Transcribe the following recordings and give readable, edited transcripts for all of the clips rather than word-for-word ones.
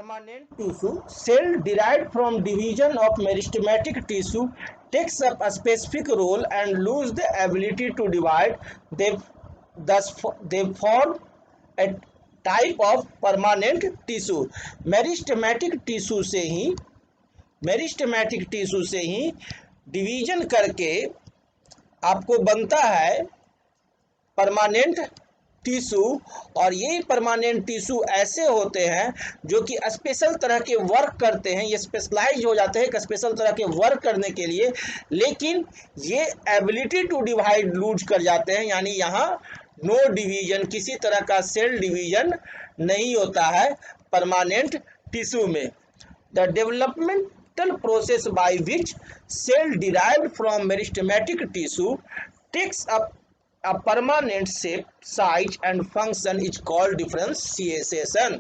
permanent tissue, cell derived from division of meristematic tissue takes up a specific role and lose the ability to divide. They form a type of permanent tissue. Meristematic tissue से ही division करके आपको बनता है permanent tissue, और ये permanent tissue ऐसे होते हैं जो कि स्पेशल तरह के वर्क करते हैं, ये स्पेशलाइज हो जाते हैं एक स्पेशल तरह के वर्क करने के लिए, लेकिन ये एबिलिटी टू डिवाइड लूज कर जाते हैं, यानी यहाँ नो डिवीजन, किसी तरह का सेल डिवीजन नहीं होता है परमानेंट टिश्यू में। The developmental process by which cell derived from meristematic tissue takes up a permanent shape, size and function is called differentiation.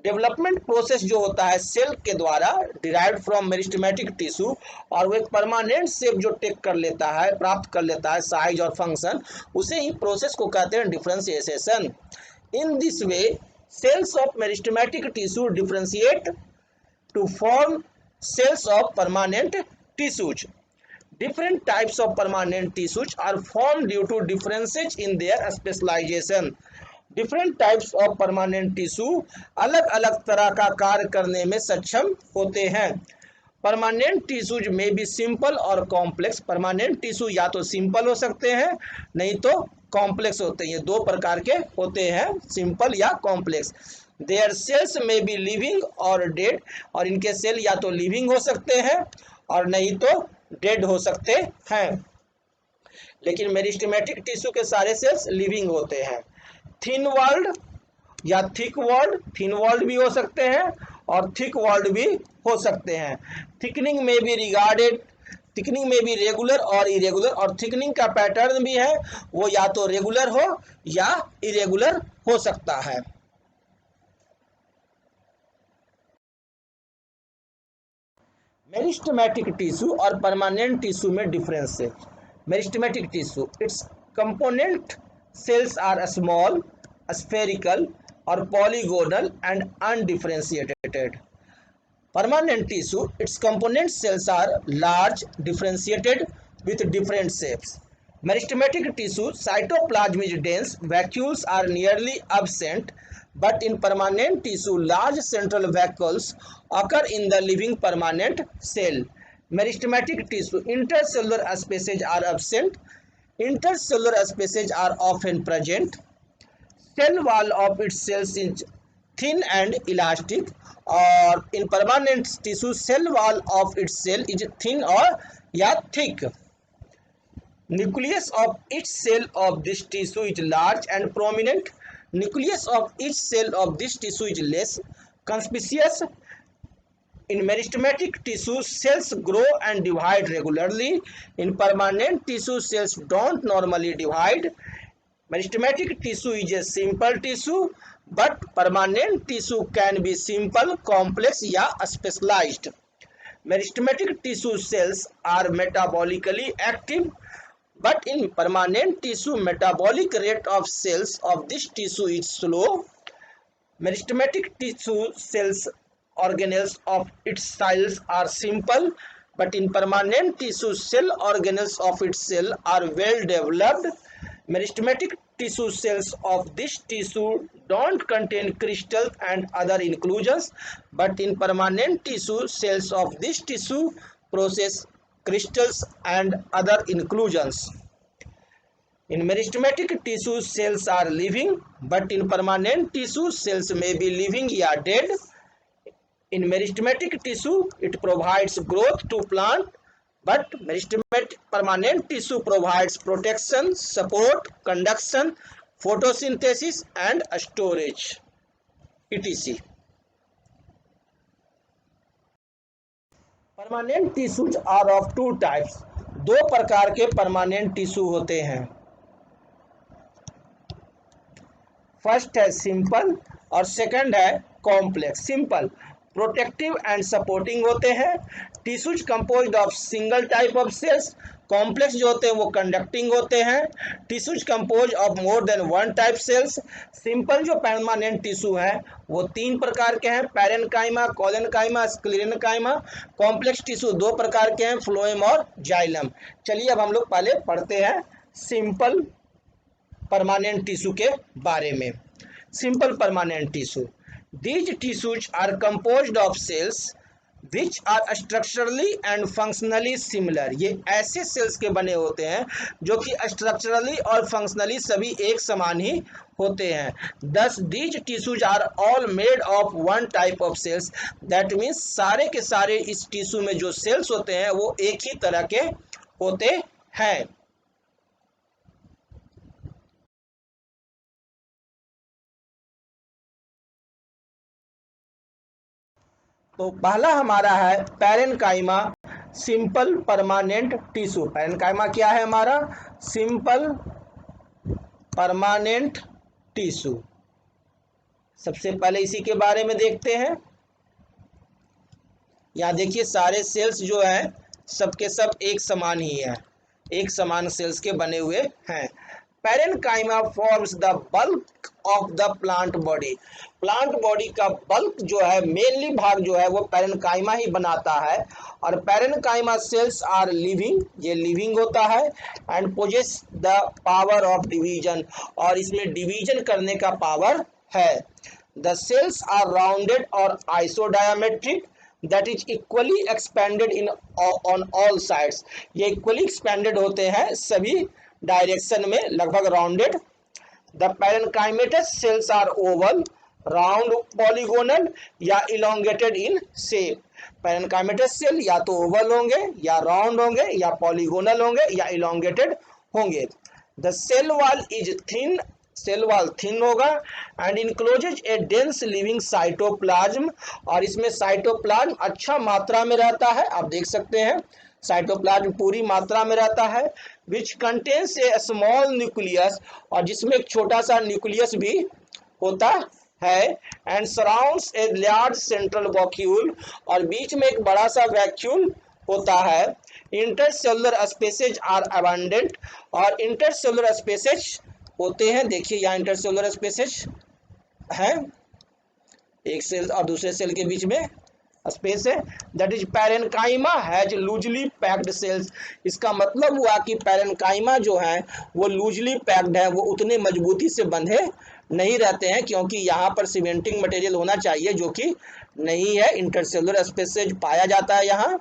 Development process जो होता है सेल के द्वारा डिराइव्ड फ्रॉम मेरिस्टेमेटिक टिश्यू, और वो एक परमानेंट शेप जो टेक कर लेता है, प्राप्त कर लेता है साइज और फंक्शन, उसे ही प्रोसेस को कहते हैं differentiation. In this way cells of meristematic tissue differentiate to form cells of permanent tissues. Different types of permanent tissues are formed due to differences in their specialization. Different types of permanent tissue अलग अलग तरह का कार्य करने में सक्षम होते हैं. परमानेंट टिश्यूज में भी सिंपल और कॉम्प्लेक्स. परमानेंट टिश्यू या तो सिंपल हो सकते हैं नहीं तो कॉम्प्लेक्स होते हैं. दो प्रकार के होते हैं, सिंपल या कॉम्प्लेक्स. देयर सेल्स में भी लिविंग और डेड, और इनके सेल या तो लिविंग हो सकते हैं और नहीं तो डेड हो सकते हैं. लेकिन मेरिस्टेमेटिक टिश्यू के सारे सेल्स लिविंग होते हैं. थिन वॉल्ड या थिक वॉल्ड, थिन वॉल्ड भी हो सकते हैं और थिक वॉल्ड भी हो सकते हैं. थिकनिंग में भी रिगार्डेड, थिकनिंग में भी रेगुलर और इरेगुलर, और थिकनिंग का पैटर्न भी है वो या तो रेगुलर हो या इरेगुलर हो सकता है. मेरिस्टेमेटिक टिश्यू और परमानेंट टिश्यू में डिफरेंस है. Meristematic tissue, its component cells are small, spherical और polygonal and undifferentiated. Permanent tissue, its component cells are large, differentiated with different shapes. Meristematic tissue, cytoplasm is dense, vacuoles are nearly absent, but in permanent tissue, large central vacuoles occur in the living permanent cell. Meristematic tissue, intercellular spaces are absent, intercellular spaces are often present. Cell wall of its cells is thin and elastic, और in permanent tissue cell wall of its cell is thin or या thick. Nucleus of each cell of this tissue is large and prominent. Nucleus of each cell of this tissue is less conspicuous. In meristematic tissue, cells grow and divide regularly. In permanent tissue, cells don't normally divide. Meristematic tissue is a simple tissue, but permanent tissue can be simple, complex या specialized. Meristematic tissue cells are metabolically active, but in permanent tissue, metabolic rate of cells of this tissue is slow. Meristematic tissue cells organelles of its cells are simple, but in permanent tissue, cell organelles of its cell are well developed. Meristematic tissue cells of this tissue don't contain crystals and other inclusions, but in permanent tissue, cells of this tissue possess crystals and other inclusions. In meristematic tissue, cells are living, but in permanent tissue, cells may be living or dead. In meristematic tissue, it provides growth to plant, but meristematic permanent tissue provides protection, support, conduction, photosynthesis and storage, etc. Permanent tissues are of two types. दो प्रकार के permanent tissue होते हैं. First है simple और second है complex. Simple protective and supporting होते हैं. Tissues composed of single type of cells complex जो होते हैं वो कंडक्टिंग होते हैं। Tissues compose of more than one type cells. Simple जो परमानेंट टिश्यू है वो 3 प्रकार के हैं, parenchyma, collenchyma, sclerenchyma. Complex tissue 2 प्रकार के हैं, फ्लोएम और जाइलम। चलिए अब हम लोग पहले पढ़ते हैं सिंपल परमानेंट टिश्यू के बारे में। Simple permanent tissue, these tissues are composed of cells which are structurally and functionally similar। ये ऐसे सेल्स के बने होते हैं जो कि स्ट्रक्चरली और फंक्शनली सभी एक समान ही होते हैं। Thus these tissues are all made of one type of cells। That means सारे के सारे इस टिश्यू में जो सेल्स होते हैं वो एक ही तरह के होते हैं। तो पहला हमारा है parenchyma, simple permanent tissue. Parenchyma क्या है हमारा? Simple permanent tissue. सबसे पहले इसी के बारे में देखते हैं। यहाँ देखिए सारे सेल्स जो हैं सबके सब एक समान ही है, एक समान सेल्स के बने हुए हैं। Parenchyma forms the bulk of the plant body. Plant body का बल्क जो है, मेनली भाग जो है वो पैरेनकाइमा ही बनाता है। और पैरेनकाइमा सेल्स आर लिविंग, ये लिविंग होता है, and possess the power of division, और इसमें डिवीजन करने का पावर है। द सेल्स आर राउंडेड और isodiametric, that is equally expanded in on all sides। ये equally expanded होते हैं सभी डायरेक्शन में, लगभग rounded. The parenchymatous cells are oval, round, polygonal या elongated in shape. Parenchymatous cell या तो ओवल होंगे, या राउंड होंगे, या पॉलीगोनल होंगे, या इलोंगेटेड होंगे। The cell wall is thin, cell wall thin होगा, and encloses a dense living cytoplasm, और इसमें साइटोप्लाज्म अच्छा मात्रा में रहता है। आप देख सकते हैं साइटोप्लाज्म पूरी मात्रा में रहता है। Which contains A small nucleus, और जिसमें एक छोटा सा न्यूक्लियस भी होता है। And surrounds a large central vacuole, और बीच में एक बड़ा सा वैक्यूल होता है। इंटरसेलुलर स्पेसेज आर अबंडेंट, और इंटरसेलुलर स्पेसेज होते हैं। देखिए यहाँ इंटरसेलुलर स्पेसेज है, एक सेल और दूसरे सेल के बीच में स्पेस है। That is parenchyma has loosely packed cells. इसका मतलब हुआ कि पैरेनकाइमा जो है वो लूजली पैक्ड है, वो उतने मजबूती से बंधे नहीं रहते हैं, क्योंकि यहाँ पर सीमेंटिंग मटेरियल होना चाहिए जो कि नहीं है। इंटरसेलुलर स्पेसेज पाया जाता है यहाँ।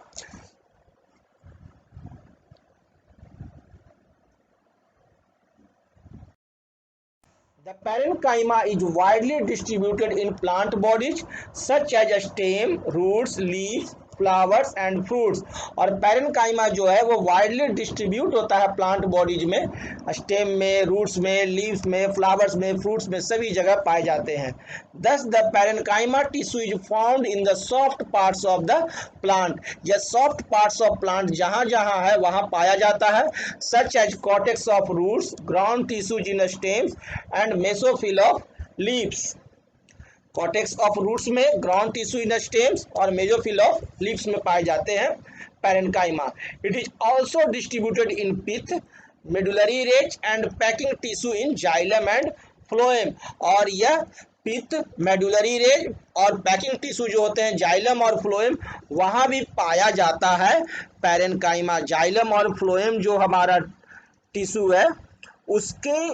The parenchyma is widely distributed in plant bodies such as stem, roots, leaves, flowers and fruits. और पैरेनकाइमा जो है वो वाइडली डिस्ट्रीब्यूट होता है प्लांट बॉडीज में, स्टेम में, रूट्स में, लीव्स में, फ्लावर्स में, फ्रूट्स में, सभी जगह पाए जाते हैं। Thus the parenchyma tissue is found in the soft parts of the plant. यह सॉफ्ट पार्ट्स ऑफ प्लांट जहाँ जहाँ है वहाँ पाया जाता है। Such as cortex of roots, ground tissues in stems and mesophyll of leaves. Cortex of roots में, ground tissue in stems और मेसोफिल ऑफ लीव्स में पाए जाते हैं parenchyma. It is also distributed in pith, medullary rays and packing tissue in xylem and phloem. और यह pith, medullary rays और packing tissue जो होते हैं जाइलम और फ्लोएम, वहाँ भी पाया जाता है पैरेनकाइमा। जाइलम और फ्लोएम जो हमारा टिश्यू है उसके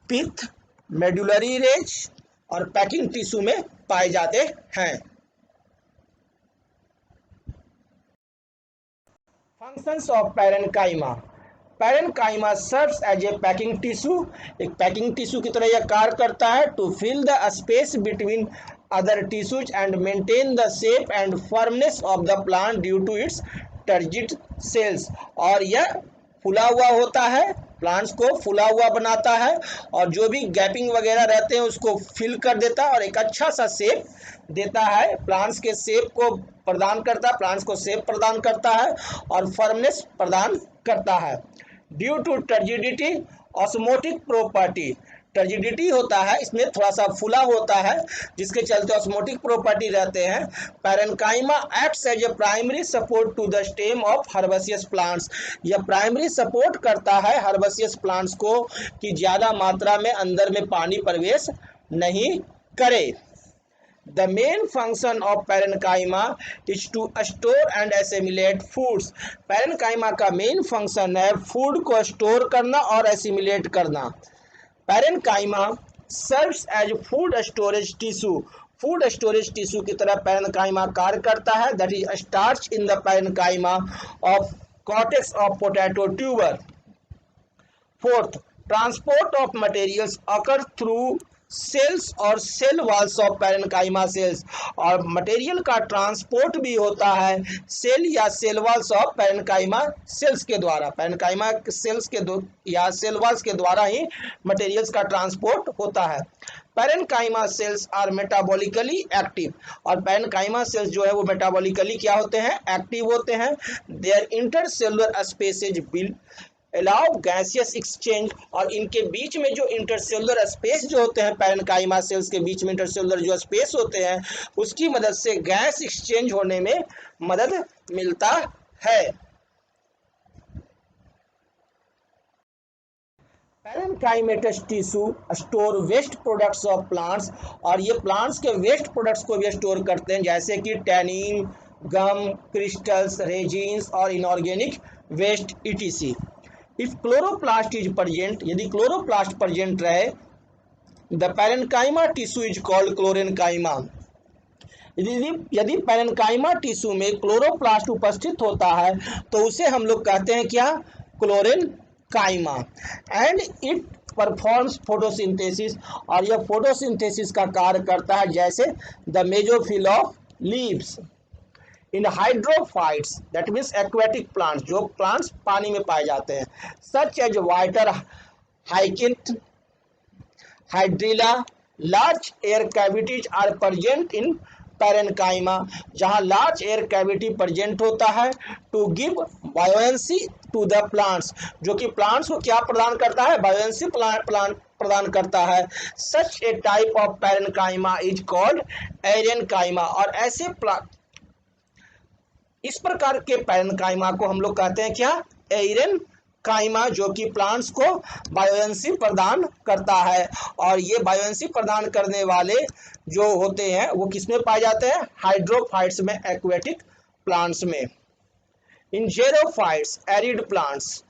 पित्त, मेडुलरी रेज और पैकिंग टिश्यू में पाए जाते हैं। Functions of parenchyma. Parenchyma serves as a packing tissue. एक पैकिंग टिश्यू की तरह यह कार्य करता है। To fill the space between other tissues and maintain the shape and firmness of the plant due to its turgid cells. और यह फुला हुआ होता है, प्लांट्स को फुला हुआ बनाता है, और जो भी गैपिंग वगैरह रहते हैं उसको फिल कर देता है और एक अच्छा सा शेप देता है। प्लांट्स के शेप को प्रदान करता है, प्लांट्स को शेप प्रदान करता है और फर्मनेस प्रदान करता है। Due to turgidity, osmotic property. Turgidity होता है, इसमें थोड़ा सा फूला होता है, जिसके चलते ऑस्मोटिक प्रॉपर्टी रहते हैं। Parenchyma acts as a primary support to the stem of herbaceous plants. यह प्राइमरी सपोर्ट करता है हर्बेसियस प्लांट्स को कि ज़्यादा मात्रा में अंदर में पानी प्रवेश नहीं करे। The main function of parenchyma is to store and assimilate foods. Parenchyma का मेन फंक्शन है फूड को स्टोर करना और एसिमिलेट करना। Parenchyma serves as food storage tissue. Food storage tissue की तरह पैरेन्काइमा कार्य करता है। That is starch in the parenchyma of cortex of potato tuber. Fourth, transport of materials occur through cells और cell walls of parenchyma cells. और material का transport भी होता है सेल या cell walls of parenchyma cells के द्वारा। Parenchyma cells के या सेल वॉल्स के द्वारा ही मटेरियल्स का ट्रांसपोर्ट होता है। Parenchyma cells are metabolically active. और पैरेन्काइमा सेल्स जो है वो मेटाबॉलिकली क्या होते हैं, एक्टिव होते हैं। Their intercellular spaces will allow gaseous exchange. और इनके बीच में जो इंटरसेलुलर स्पेस जो होते हैं, पैरेन्काइमा सेल्स के बीच में इंटरसेलुलर जो स्पेस होते हैं, उसकी मदद से गैस एक्सचेंज होने में मदद मिलता है। Parenchymatous tissue store waste products of plants. और ये प्लांट्स के वेस्ट प्रोडक्ट्स को भी स्टोर करते हैं, जैसे कि टैनिन, गम, क्रिस्टल्स, रेजिन्स और inorganic waste etc। If chloroplast is present, यदि क्लोरोप्लास्ट प्रेजेंट रहे, the parenchyma tissue is called chlorenchyma. यदि पैरेन्काइमा टिश्यू में क्लोरोप्लास्ट उपस्थित होता है तो उसे हम लोग कहते हैं क्या, chlorenchyma. And it performs photosynthesis. और यह फोटोसिंथेसिस का कार्य करता है, जैसे the mesophyll of leaves in hydrophytes, that means aquatic plants, जो प्लांट्स पानी में पाए जाते हैं, such as water hyacinth, hydrilla. Large air cavities are present in parenchyma, जहां लार्ज एयर कैविटी प्रेजेंट होता है to give buoyancy to the plants, जो कि प्लांट्स को क्या प्रदान करता है, बायोएंसी प्लांट प्रदान करता है। Such a type of parenchyma is called aerenchyma. और ऐसे इस प्रकार के पैरेन्काइमा को हम लोग कहते हैं क्या, एरेन्काइमा, जो कि प्लांट्स को बायोएंसी प्रदान करता है। और ये बायोएंसी प्रदान करने वाले जो होते हैं वो किसमें पाए जाते हैं, हाइड्रोफाइट्स में, एक्वेटिक प्लांट्स में। In xerophytes, arid plants,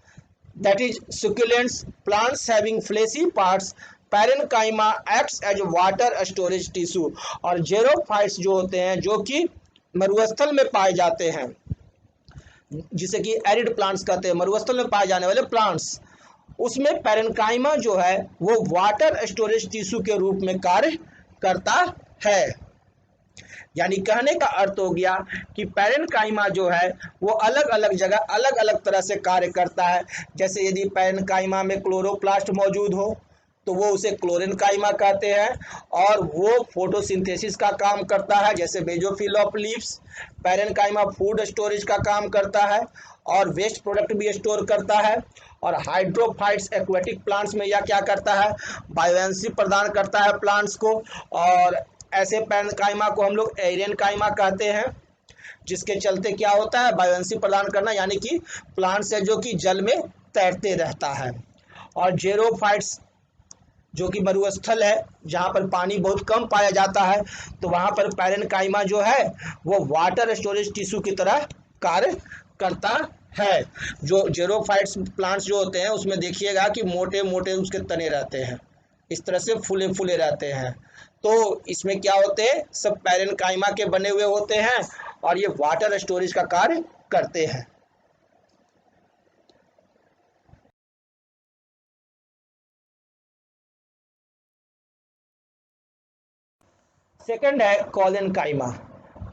that is succulents, plants having fleshy parts, parenchyma acts as water storage tissue. और जेरोफाइट्स जो होते हैं, जो कि मरुस्थल में पाए जाते हैं, जिसे कि एरिड प्लांट्स कहते हैं, मरुस्थल में पाए जाने वाले प्लांट्स, उसमें पैरेन्काइमा जो है वो वाटर स्टोरेज टिश्यू के रूप में कार्य करता है। यानी कहने का अर्थ हो गया कि पैरेन्काइमा जो है वो अलग अलग जगह अलग अलग तरह से कार्य करता है। जैसे यदि पैरेन्काइमा में क्लोरोप्लास्ट मौजूद हो तो वो उसे क्लोरेन्काइमा कहते हैं, और वो फोटोसिंथेसिस का काम करता है, जैसे basophil of leaves. Parenchyma food storage का काम करता है और वेस्ट प्रोडक्ट भी स्टोर करता है। और हाइड्रोफाइट्स एक्वेटिक प्लांट्स में यह क्या करता है, बायोएंसी प्रदान करता है प्लांट्स को। और ऐसे पैरेन्काइमा को हम लोग एरेन्काइमा कहते हैं, जिसके चलते क्या होता है, बायोएंसी प्रदान करना, यानी कि प्लांट्स है जो कि जल में तैरते रहता है। और जेरोफाइट्स जो कि मरुस्थल है, जहाँ पर पानी बहुत कम पाया जाता है, तो वहाँ पर पैरेन्काइमा जो है वो वाटर स्टोरेज टिश्यू की तरह कार्य करता है। जो जेरोफाइट्स प्लांट्स जो होते हैं उसमें देखिएगा कि मोटे मोटे उसके तने रहते हैं, इस तरह से फूले फूले रहते हैं। तो इसमें क्या होते हैं, सब पैरेन्काइमा के बने हुए होते हैं और ये वाटर स्टोरेज का कार्य करते हैं। सेकंड है collenchyma.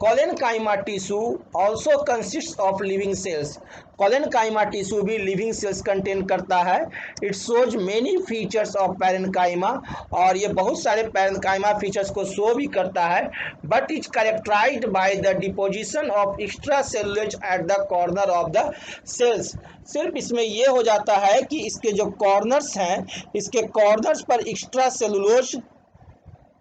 Collenchyma tissue also consist of living cells. Collenchyma tissue भी लिविंग सेल्स कंटेन करता है। It shows many features of parenchyma, और ये बहुत सारे पैरेन्काइमा फीचर्स को शो भी करता है। But is characterised by the deposition of extra cellulose at the corner of the cells. सिर्फ इसमें ये हो जाता है कि इसके जो कॉर्नर्स हैं, इसके कॉर्नर्स पर एक्स्ट्रा सेलुलोज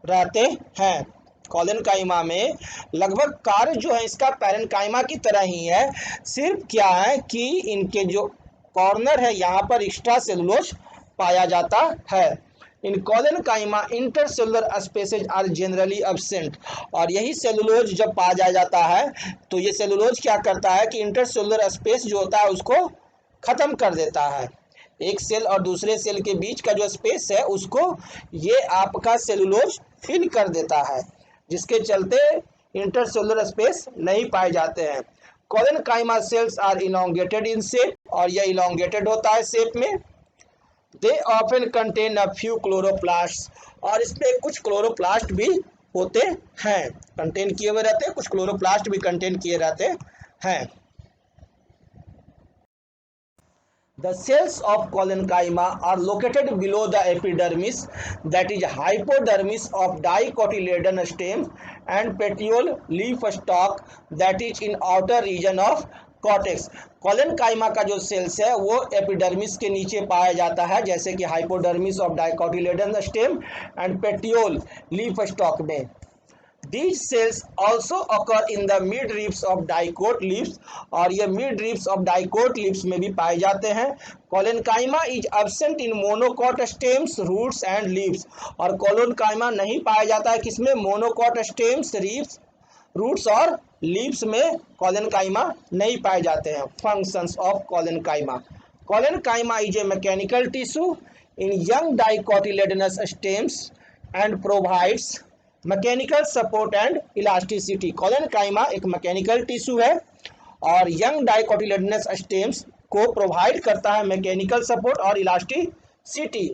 रहते हैं। कोलेनकाइमा में लगभग कार्य जो है इसका पैरेन्काइमा की तरह ही है, सिर्फ क्या है कि इनके जो कॉर्नर है यहाँ पर एक्स्ट्रा सेलुलोज पाया जाता है। In collenchyma intercellular spaces are generally absent, और यही सेलुलोज जब पाया जाता है तो ये सेलुलोज क्या करता है कि इंटरसेलुलर स्पेस जो होता है उसको खत्म कर देता है। एक सेल और दूसरे सेल के बीच का जो स्पेस है उसको ये आपका सेलुलोज फिल कर देता है, जिसके चलते इंटरसेलुलर स्पेस नहीं पाए जाते हैं। Collenchyma cells are elongated in shape, और यह इलोंगेटेड होता है शेप में। They often contain a few chloroplast, और इसमें कुछ क्लोरोप्लास्ट भी होते हैं, कंटेन किए हुए रहते हैं, कुछ क्लोरोप्लास्ट भी कंटेन किए रहते हैं। The cells of Kolenchyma are located below the epidermis, that is hypodermis of dicotyledon stems, and petiole leaf stalk, that is in outer region of cortex. Collenchyma का जो सेल्स है वो एपिडर्मिस के नीचे पाया जाता है, जैसे कि hypodermis of dicotyledon stem and petiole leaf stock में। These cells also occur in the mid ribs of dicot leaves, और ये mid ribs of dicot leaves में भी पाए जाते हैं। Collenchyma is absent in monocot stems, roots and leaves, और collenchyma नहीं पाया जाता है किसमें, मोनोकॉट स्टेम्स, रूट्स और लीव्स में कोलेनकाइमा नहीं पाए जाते हैं। Functions of collenchyma. Collenchyma is a mechanical tissue in young dicotyledonous stems and provides mechanical support and elasticity. Collenchyma एक मैकेनिकल टिश्यू है और यंग डाइकोटिलेडनस स्टेम्स को प्रोवाइड करता है मैकेनिकल सपोर्ट और elasticity.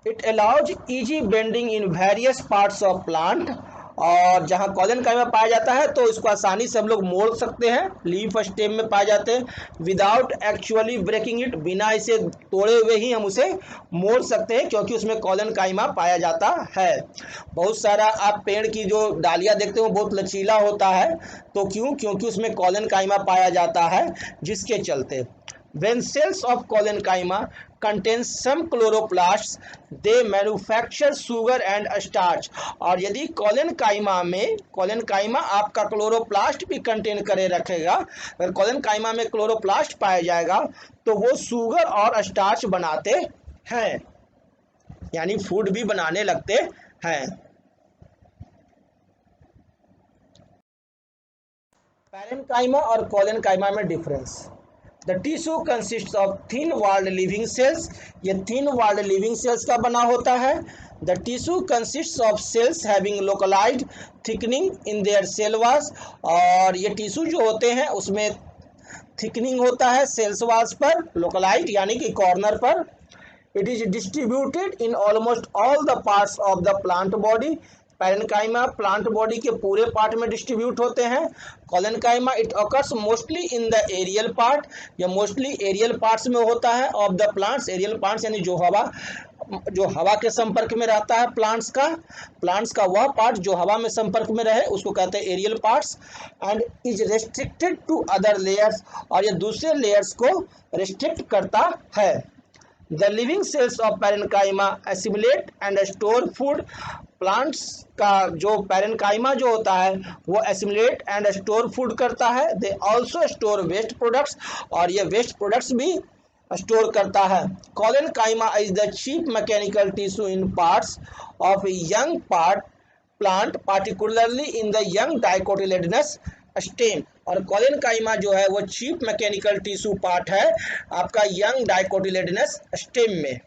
It allows easy bending in various parts of plant, और जहां collenchyma पाया जाता है तो इसको आसानी से हम लोग मोड़ सकते हैं, लीफ स्टेम में पाए जाते हैं, विदाउट एक्चुअली ब्रेकिंग इट, बिना इसे तोड़े हुए ही हम उसे मोड़ सकते हैं क्योंकि उसमें कोलेनकाइमा पाया जाता है। बहुत सारा आप पेड़ की जो डालियां देखते हो बहुत लचीला होता है, तो क्योंकि उसमें कोलेनकाइमा पाया जाता है, जिसके चलते when cells of Kolenchyma contain some chloroplasts, they manufacture sugar and starch। और यदि कोलेनकाइमा आपका क्लोरोप्लास्ट भी कंटेन करे रखेगा, अगर कोलेनकाइमा में क्लोरोप्लास्ट पाया जाएगा तो वो शुगर और स्टार्च बनाते हैं, यानी फूड भी बनाने लगते हैं। पैरेन्काइमा और कोलेनकाइमा में difference. The tissue consists of thin walled living cells, ये thin walled living cells का बना होता है। The tissue consists of cells having localized thickening in their cell walls, और ये टिश्यू जो होते हैं उसमें थिकनिंग होता है सेल्स वाल्स पर, लोकलाइट यानी कि कॉर्नर पर। It is distributed in almost all the parts of the plant body, parenchyma plant body के पूरे पार्ट में डिस्ट्रीब्यूट होते हैं। Collenchyma it occurs mostly in the aerial part, या मोस्टली एरियल पार्ट्स में होता है of the plants. Aerial plants यानी जो हवा के संपर्क में रहता है प्लांट्स का वह पार्ट जो हवा में संपर्क में रहे उसको कहते हैं aerial parts. And is restricted to other layers, और ये दूसरे लेयर्स को रेस्ट्रिक्ट करता है। The living cells of parenchyma assimilate and store food, plants का जो पैरेन्काइमा जो होता है वो एसिमिलेट एंड स्टोर फूड करता है। They also store waste products, और ये वेस्ट प्रोडक्ट्स भी स्टोर करता है। Collenchyma is the chief mechanical tissue in parts of young plant, particularly in the young dicotyledonous stem, और कोलेनकाइमा जो है वो चीफ मैकेनिकल टिश्यू पार्ट है आपका यंग डाइकोटिलेडनस स्टेम में।